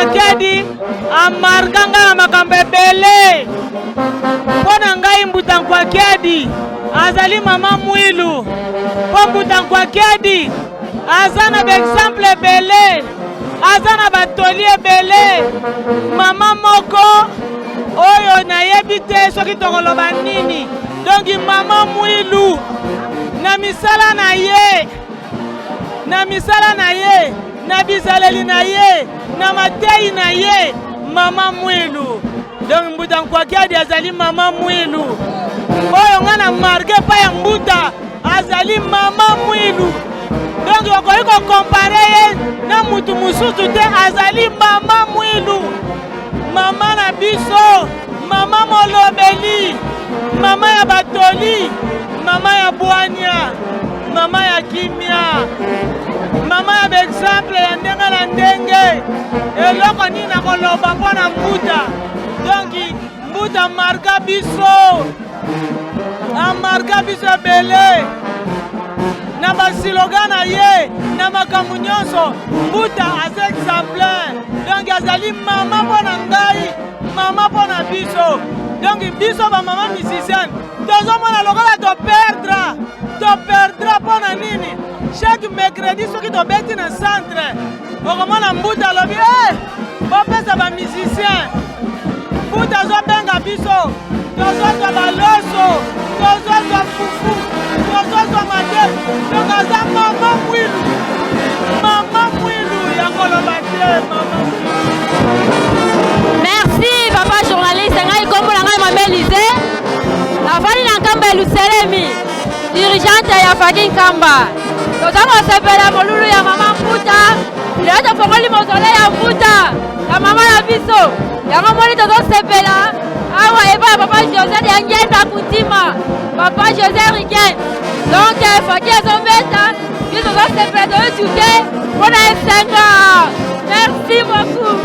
Kiadi amarkanga na makambo ebele. Pona ngai Mbutankwa Kiadi azali mama mwilu. Po Mbutankwa Kiadi azana exemple ebele. Azana batoli ebele. Mama moko oyo nayebi te soki tokoloba nini. Donc mama mwilu na misala na ye. Na misala na ye, na bizaleli na ye, na matei na ye, mama mwilu. Donc Mbutankwa Kiadi azali mama mwilu. Oyo ngana marke pa ya Mbuta azali mama mwilu. Donc okoki ko compare ye na mutu mususu te azali mama mwilu. Mama na biso, mama molobeli, mama ya batoli, mama ya bwanya, mama ya kimia. Mama ya exemple ya ndenge na ndenge. Eloko nini na koloba mpona Mbuta. Donc Mbuta marka biso. Amarka biso ebele. Na basiloga na ye, na makambo nyonso, Mbuta aza exemplaire. Donc azali mama mpona ngai, mama mpona biso. Donc biso ba mama musicienne, tozomona lokola to perdra mpona nini? Chaque mercredi soki tobeti na centre, okomona Mbuta alobi bopesa ba musicien. Mbuta azobenga biso, tozozwa baloso, tozozwa fufu, tozozwa madele. Donc aza mama mwilu ya koloba te mama mwilu. Merci papa journaliste ngai kombo na ngai Mabelise. Nafani na Nkamba Luselemi, dirigeante ya Fadi Nkamba. Tozango sepela molulu ya mama Mbuta. Leo tofongoli mozole ya Mbuta. Ya mama na biso. Yango moni tozo sepela. Awa eba papa José ya Ngenda Kutima. Papa José Rigen. Donc Fadi ezobeta. Biso tozo sepela tozo tuke. Pona esenga. Merci beaucoup.